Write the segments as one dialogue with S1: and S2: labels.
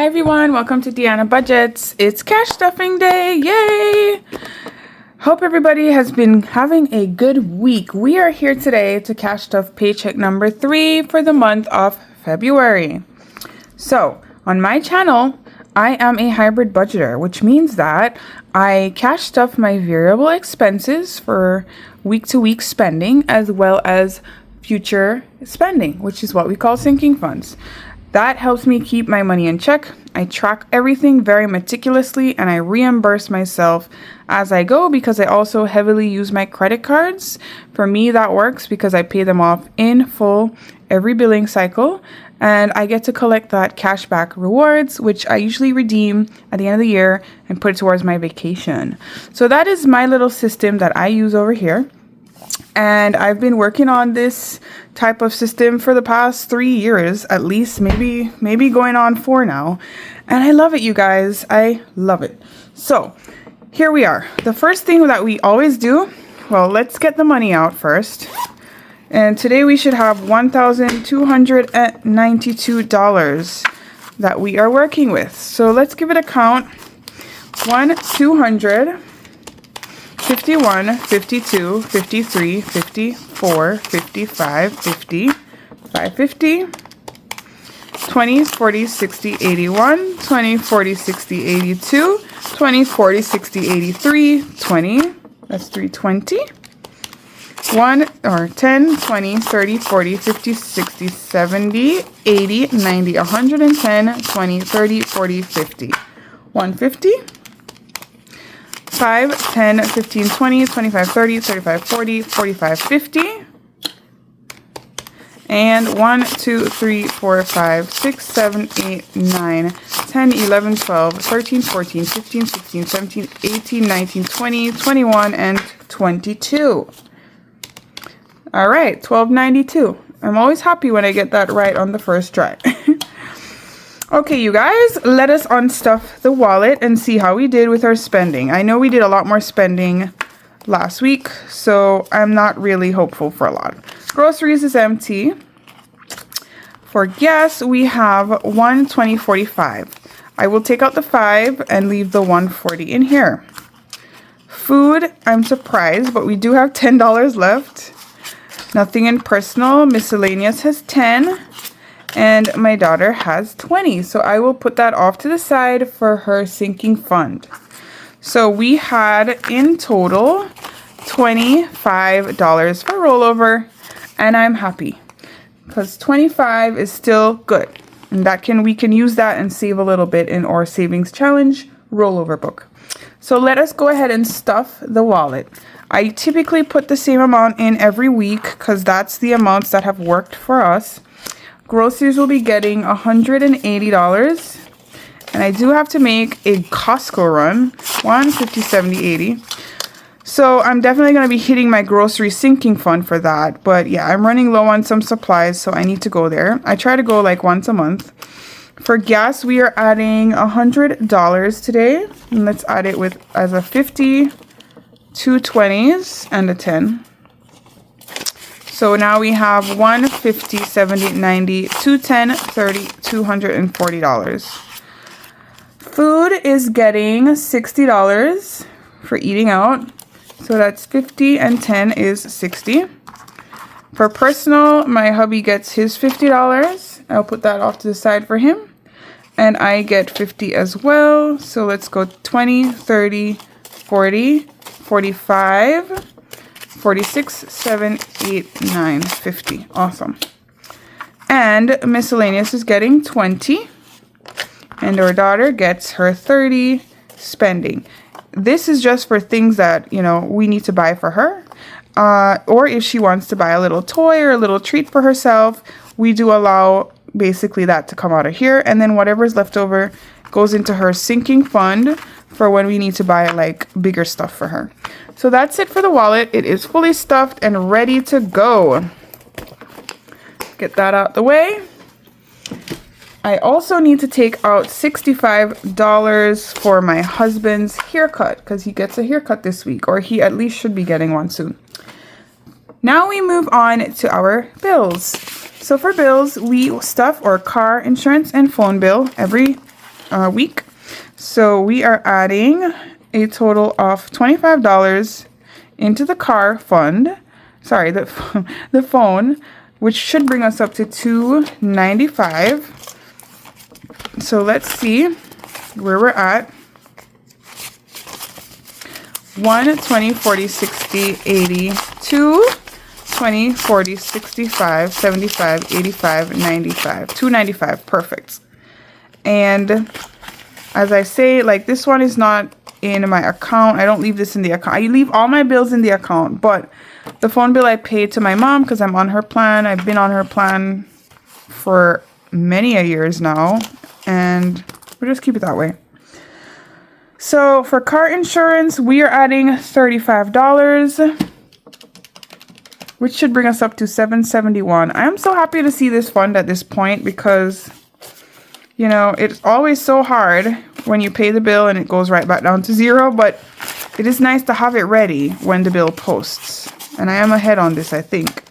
S1: Hi everyone, welcome to Deanna Budgets. It's cash stuffing day, yay! Hope everybody has been having a good week. We are here today to cash stuff paycheck number 3 for the month of February. So, on my channel, I am a hybrid budgeter, which means that I cash stuff my variable expenses for week-to-week spending as well as future spending, which is what we call sinking funds. That helps me keep my money in check. I track everything very meticulously and I reimburse myself as I go because I also heavily use my credit cards. For me, that works because I pay them off in full every billing cycle and I get to collect that cashback rewards, which I usually redeem at the end of the year and put it towards my vacation. So that is my little system that I use over here. And I've been working on this type of system for the past 3 years, at least, maybe going on 4 now. And I love it, you guys. I love it. So here we are. The first thing that we always do, well, let's get the money out first. And today we should have $1,292 that we are working with. So let's give it a count. 1, 200. 51, 52, 53, 54, 55, 50, 550, 20, 40, 60, 81, 20, 40, 60, 82, 20, 40, 60, 83, 20, that's 320, 1 or 10, 20, 30, 40, 50, 60, 70, 80, 90, 110, 20, 30, 40, 50, 150, 5, 10, 15, 20, 25, 30, 35, 40, 45, 50. And 1, 2, 3, 4, 5, 6, 7, 8, 9, 10, 11, 12, 13, 14, 15, 16, 17, 18, 19, 20, 21, and 22. All right, 1292. I'm always happy when I get that right on the first try. Okay, you guys, let us unstuff the wallet and see how we did with our spending. I know we did a lot more spending last week, so I'm not really hopeful for a lot. Groceries is empty. For gas, we have 120.45. I will take out the 5 and leave the 140 in here. Food, I'm surprised, but we do have $10 left. Nothing in personal. Miscellaneous has 10. And my daughter has 20, so I will put that off to the side for her sinking fund. So we had in total $25 for rollover, and I'm happy because 25 is still good, and we can use that and save a little bit in our savings challenge rollover book. So let us go ahead and stuff the wallet. I typically put the same amount in every week because that's the amounts that have worked for us. Groceries will be getting $180, and I do have to make a Costco run, 150, 70, 80. So I'm definitely going to be hitting my grocery sinking fund for that, but yeah, I'm running low on some supplies, so I need to go there. I try to go like once a month. For gas, we are adding $100 today, and let's add it with as a 50, 2 20s, and a 10. So now we have 150, 70, 90, 210, 30, $240. Food is getting $60 for eating out. So that's 50 and 10 is 60. For personal, my hubby gets his $50. I'll put that off to the side for him. And I get 50 as well. So let's go 20, 30, 40, 45. 46, 7, 8, 9, 50. Awesome. And miscellaneous is getting 20. And our daughter gets her 30 spending. This is just for things that, we need to buy for her. Or if she wants to buy a little toy or a little treat for herself, we do allow basically that to come out of here. And then whatever's left over goes into her sinking fund for when we need to buy like bigger stuff for her. So that's it for the wallet. It is fully stuffed and ready to go. Get that out the way. I also need to take out $65 for my husband's haircut because he gets a haircut this week, or he at least should be getting one soon. Now we move on to our bills. So for bills, we stuff our car insurance and phone bill every week. So we are adding a total of $25 into the car fund. Sorry, the phone, which should bring us up to $295. So let's see where we're at. 1, 20, 40, 60, 80, 2, 20, 40, 65, 75, 85, 95. 295. Perfect. And as I say, like, this one is not in my account. I don't leave this in the account. I leave all my bills in the account, but the phone bill I paid to my mom because I'm on her plan. I've been on her plan for many a years now, and we'll just keep it that way. So for car insurance, we are adding $35, which should bring us up to $771. I am so happy to see this fund at this point because, you know, it's always so hard when you pay the bill and it goes right back down to zero, but it is nice to have it ready when the bill posts. And I am ahead on this, I think.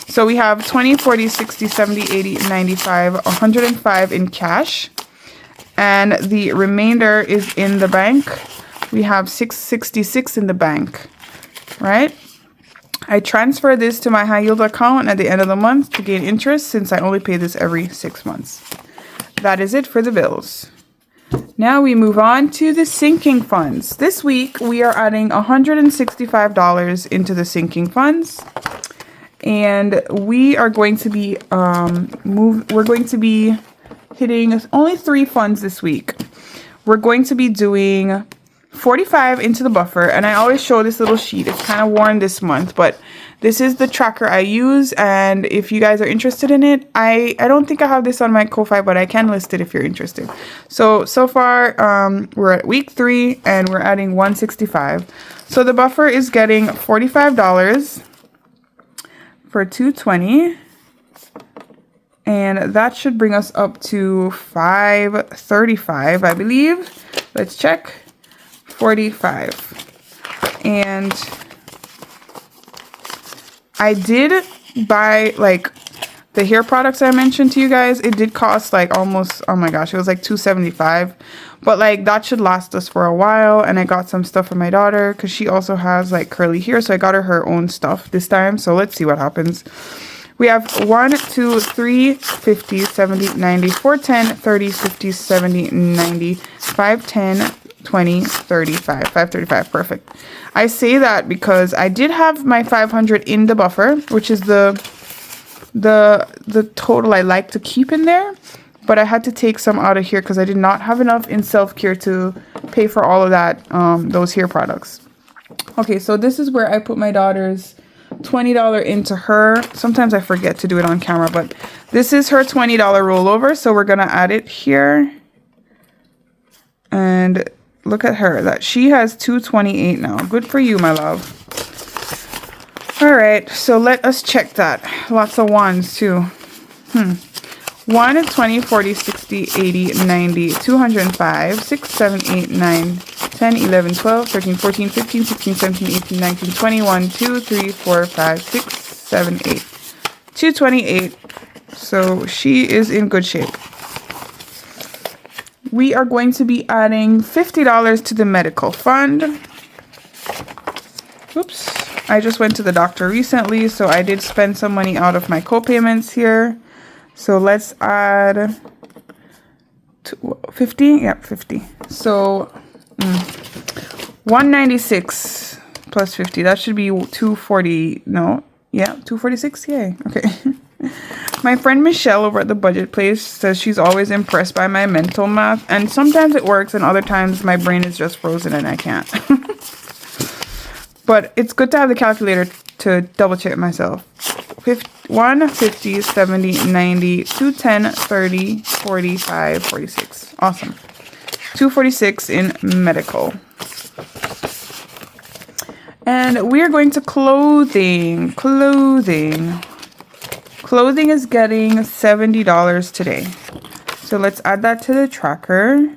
S1: So we have 20, 40, 60, 70, 80, 95, 105 in cash. And the remainder is in the bank. We have 666 in the bank, right? I transfer this to my high yield account at the end of the month to gain interest since I only pay this every 6 months. That is it for the bills. Now we move on to the sinking funds. This week we are adding $165 into the sinking funds. And we are going to be hitting only 3 funds this week. We're going to be doing 45 into the buffer, and I always show this little sheet. It's kind of worn this month, but this is the tracker I use, and if you guys are interested in it, I don't think I have this on my Kofi, but I can list it if you're interested. So far, we're at week 3, and we're adding 165. So the buffer is getting $45 for 220. And that should bring us up to 535, I believe. Let's check. 45. And I did buy, like, the hair products I mentioned to you guys. It did cost, like, almost, oh my gosh, it was like $275. But, like, that should last us for a while. And I got some stuff for my daughter because she also has, like, curly hair. So I got her own stuff this time. So let's see what happens. We have 1, 2, 3, 50, 70, 90, 410, 30, 50, 70, 90, 510, 20, 35. 535, perfect. I say that because I did have my 500 in the buffer, which is the total I like to keep in there. But I had to take some out of here because I did not have enough in self-care to pay for all of that, those hair products. Okay, so this is where I put my daughter's $20 into her. Sometimes I forget to do it on camera, but this is her $20 rollover. So we're going to add it here. And look at her. That she has $228 now. Good for you, my love. All right. So let us check that. Lots of ones too. 1, 20, 40, 60, 80, 90, 205, 6, 7, 8, 9, 10, 11, 12, 13, 14, 15, 16, 17, 18, 19, 21, 2, 3, 4, 5, 6, 7, 8. 228. So she is in good shape. We are going to be adding $50 to the medical fund. Oops. I just went to the doctor recently, so I did spend some money out of my co-payments here. So let's add 50. Yep, 50. So 196 plus 50. That should be 240. No. Yeah, 246. Yay. Okay. My friend Michelle over at the Budget Place says she's always impressed by my mental math. And sometimes it works and other times my brain is just frozen and I can't. But it's good to have the calculator to double check myself. 1, 50, 70, 90, 210, 30, 45, 46. Awesome. 246 in medical. And we're going to clothing. Clothing is getting $70 today. So let's add that to the tracker.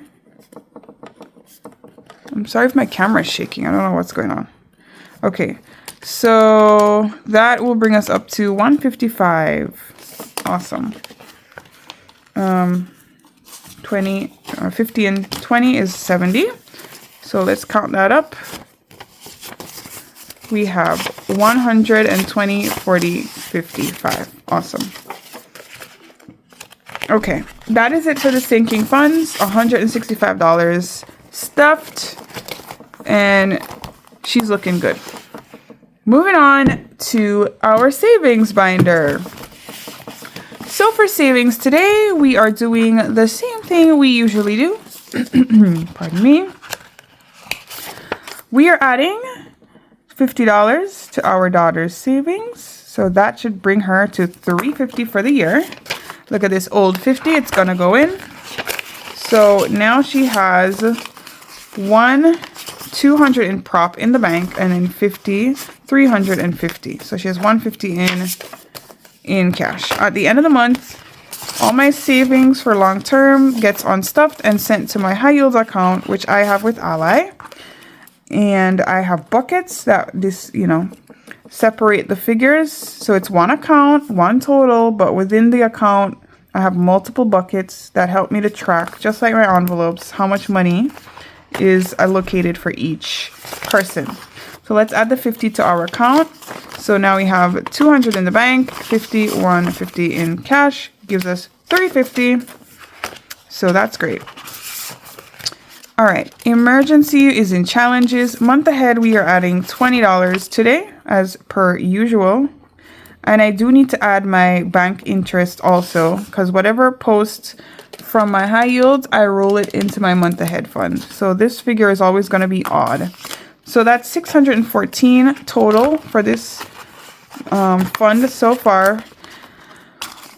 S1: I'm sorry if my camera is shaking. I don't know what's going on. Okay. So that will bring us up to 155. Awesome. 20, 50 and 20 is 70. So let's count that up. We have 120, 40, 55. Awesome. Okay, that is it for the sinking funds. $165 stuffed, and she's looking good. Moving on to our savings binder. So for savings today, we are doing the same thing we usually do. Pardon me. We are adding $50 to our daughter's savings. So that should bring her to $350 for the year. Look at this old 50, it's gonna go in. So now she has 200 in prop in the bank, and then 50, 350. So she has 150 in cash. At the end of the month, all my savings for long term gets unstuffed and sent to my high yield account, which I have with Ally. And I have buckets that separate the figures. So it's one account, one total, but within the account, I have multiple buckets that help me to track, just like my envelopes, how much money is allocated for each person. So let's add the 50 to our account. So now we have 200 in the bank, 50, 150 in cash, gives us 350. So that's great. All right, emergency is in challenges. Month ahead, we are adding $20 today, as per usual. And I do need to add my bank interest also, because whatever posts from my high yields, I roll it into my month ahead fund. So this figure is always going to be odd. So that's 614 total for this fund so far.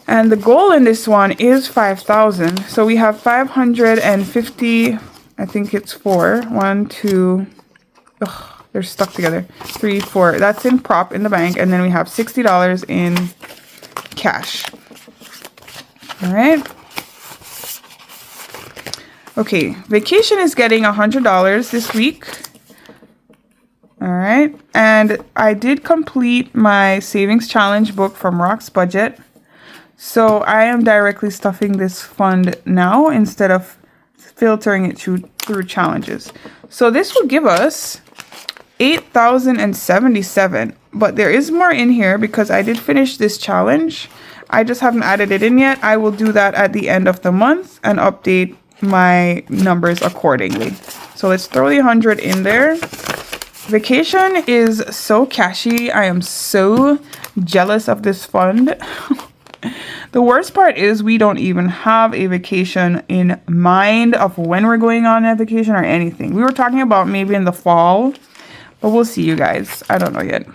S1: And the goal in this one is 5,000. So we have 550. I think it's 4. 1, 2. Ugh, they're stuck together. 3, 4. That's in prop in the bank. And then we have $60 in cash. All right. Okay. Vacation is getting $100 this week. All right. And I did complete my savings challenge book from Rock's Budget. So I am directly stuffing this fund now instead of filtering it through challenges. So this will give us 8,077, but there is more in here because I did finish this challenge. I just haven't added it in yet. I will do that at the end of the month and update my numbers accordingly. So let's throw the 100 in there. Vacation is so cashy. I am so jealous of this fund. The worst part is we don't even have a vacation in mind of when we're going on a vacation or anything. We were talking about maybe in the fall, but we'll see, you guys. I don't know yet.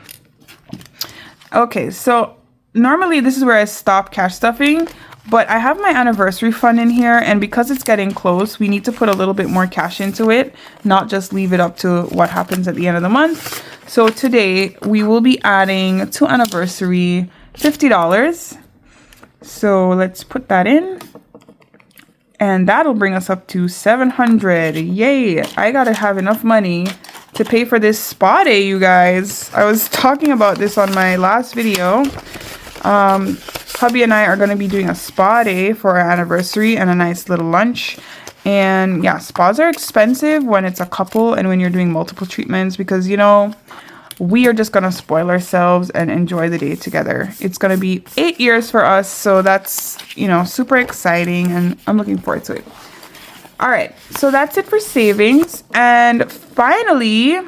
S1: Okay, so normally this is where I stop cash stuffing, but I have my anniversary fund in here, and because it's getting close, we need to put a little bit more cash into it, not just leave it up to what happens at the end of the month. So today we will be adding to anniversary $50. So let's put that in, and that'll bring us up to 700. Yay! I gotta have enough money to pay for this spa day, you guys. I was talking about this on my last video. Hubby and I are going to be doing a spa day for our anniversary and a nice little lunch. And yeah, spas are expensive when it's a couple and when you're doing multiple treatments, because we are just going to spoil ourselves and enjoy the day together. It's going to be 8 years for us, so that's, super exciting, and I'm looking forward to it. All right, so that's it for savings. And finally,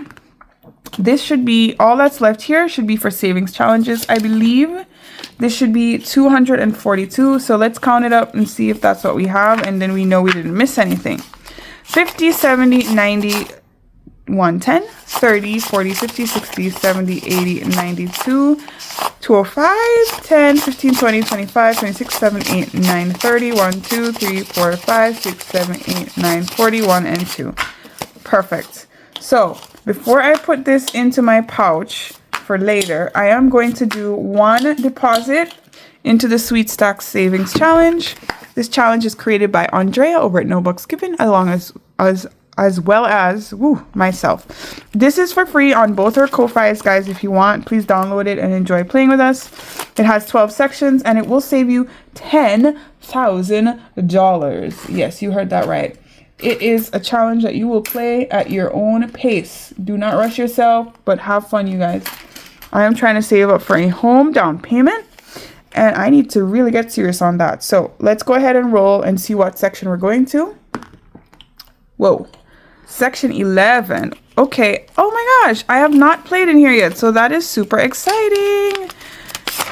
S1: this should be, all that's left here should be for savings challenges, I believe. This should be 242, so let's count it up and see if that's what we have, and then we know we didn't miss anything. 50, 70, 90, 110, 30, 40, 50, 60, 70, 80, 92, 205, 10, 15, 20, 25, 26, 7, 8, 9, 30, 1, 2, 3, 4, 5, 6, 7, 8, 9, 41, and 2. Perfect. So before I put this into my pouch for later, I am going to do one deposit into the Sweet Stacks Savings Challenge. This challenge is created by Andrea over at No Bucks Given, along as well as myself. This is for free on both our Ko-Fis, guys. If you want, please download it and enjoy playing with us. It has 12 sections and it will save you $10,000. Yes, you heard that right. It is a challenge that you will play at your own pace. Do not rush yourself, but have fun, you guys. I am trying to save up for a home down payment, and I need to really get serious on that. So let's go ahead and roll and see what section we're going to. Whoa, section 11. Okay. Oh my gosh, I have not played in here yet, so that is super exciting.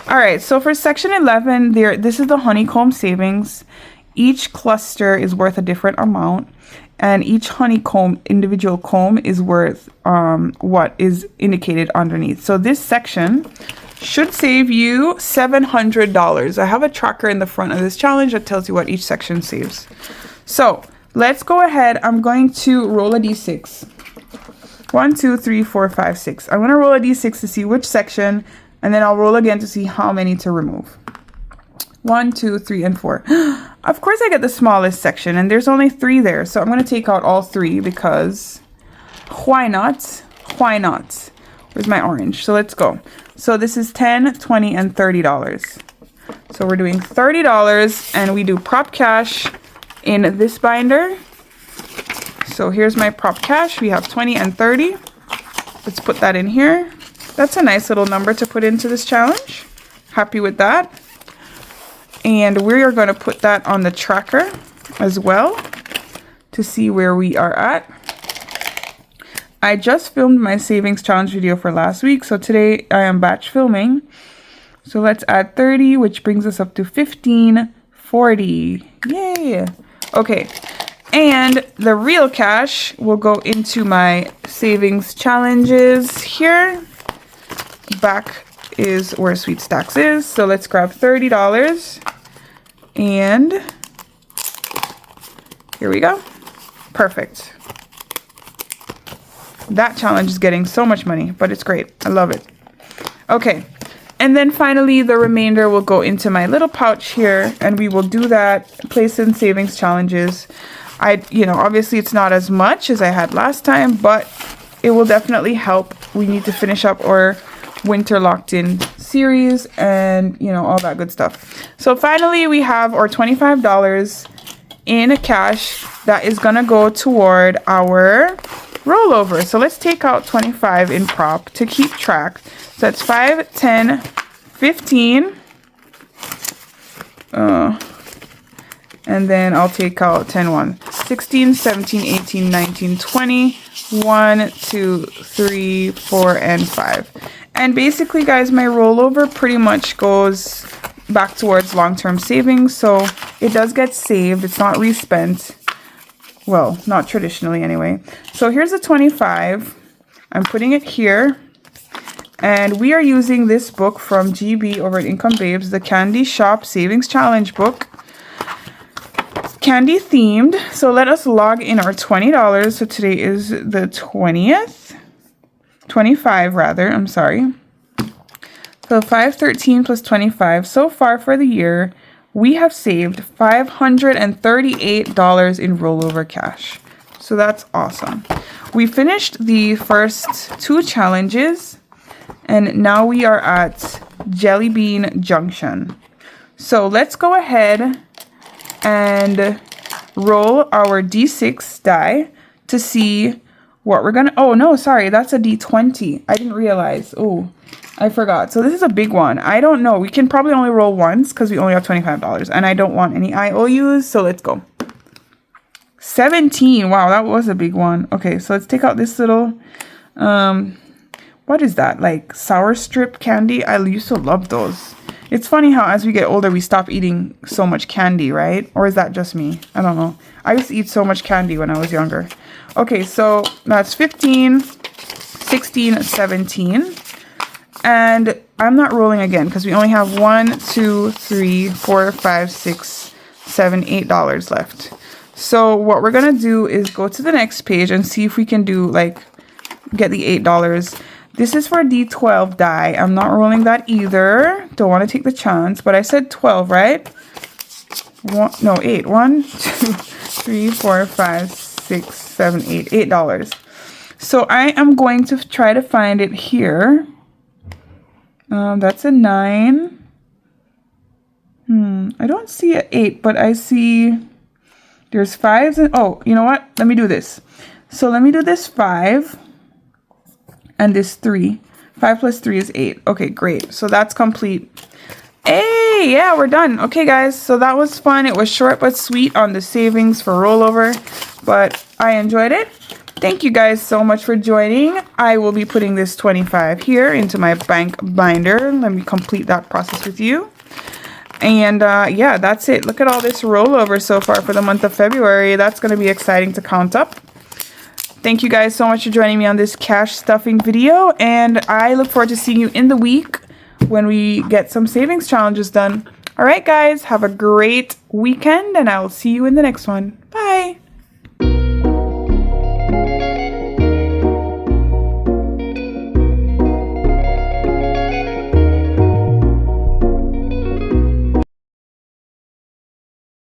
S1: All right, so for section 11, this is the honeycomb savings. Each cluster is worth a different amount, and each honeycomb, individual comb, is worth what is indicated underneath. So this section should save you $700. I have a tracker in the front of this challenge that tells you what each section saves. So let's go ahead. I'm going to roll a d6. 1, 2, 3, 4, 5, 6. I'm going to roll a d6 to see which section, and then I'll roll again to see how many to remove. 1, 2, 3, and 4. Of course I get the smallest section, and there's only 3 there. So I'm going to take out all 3 because why not? Why not? Where's my orange? So let's go. So this is $10, $20, and $30. So we're doing $30, and we do prop cash in this binder. So here's my prop cash. We have 20 and 30. Let's put that in here. That's a nice little number to put into this challenge. Happy with that. And we are going to put that on the tracker as well to see where we are at. I just filmed my savings challenge video for last week, so today I am batch filming. So let's add 30, which brings us up to 1540. Yay! Okay, and the real cash will go into my savings challenges here. Back is where Sweet Stacks is, so let's grab $30. And here we go. Perfect. That challenge is getting so much money, but it's great. I love it. Okay. And then finally, the remainder will go into my little pouch here, and we will do that, place in savings challenges. Obviously it's not as much as I had last time, but it will definitely help. We need to finish up our winter locked in series and all that good stuff. So finally we have our $25 in cash that is gonna go toward our rollover. So let's take out 25 in prop to keep track. So that's 5, 10, 15, and then I'll take out 10, 1, 16, 17, 18, 19, 20, 1, 2, 3, 4, and 5. And basically, guys, my rollover pretty much goes back towards long-term savings. So it does get saved. It's not respent. Well, not traditionally anyway. So here's a 25. I'm putting it here. And we are using this book from GB over at Income Babes, the Candy Shop Savings Challenge book. Candy themed. So let us log in our $20. So today is the 20th. 25 rather, I'm sorry. So 513 plus 25. So far for the year, we have saved $538 in rollover cash. So that's awesome. We finished the first 2 challenges, and now we are at Jelly Bean Junction. So let's go ahead and roll our D6 die to see what we're gonna, oh no, sorry, that's a D20. I didn't realize. Oh, I forgot. So this is a big one. I don't know. We can probably only roll once because we only have $25 and I don't want any IOUs. So let's go. 17. Wow, that was a big one. Okay, so let's take out this little, what is that? Like sour strip candy? I used to love those. It's funny how as we get older, we stop eating so much candy, right? Or is that just me? I don't know. I used to eat so much candy when I was younger. Okay, so that's 15, 16, 17. And I'm not rolling again because we only have 1, 2, 3, 4, 5, 6, 7, $8 left. So what we're going to do is go to the next page and see if we can do get the $8. This is for D12 die. I'm not rolling that either. Don't want to take the chance, but I said 12, right? 8. 1, 2, 3, 4, 5, 6, 7, 8, $8. So I am going to try to find it here. That's a 9. I don't see an 8, but I see there's 5s and oh, you know what? Let me do this. So let me do this 5 and this 3. 5 plus 3 is 8. Okay, great. So that's complete. Hey, yeah, we're done. Okay, guys, so that was fun. It was short but sweet on the savings for rollover, but I enjoyed it. Thank you guys so much for joining. I will be putting this 25 here into my bank binder. Let me complete that process with you. And yeah, that's it. Look at all this rollover so far for the month of February. That's going to be exciting to count up. Thank you guys so much for joining me on this cash stuffing video. And I look forward to seeing you in the week when we get some savings challenges done. All right, guys, have a great weekend, and I will see you in the next one. Bye.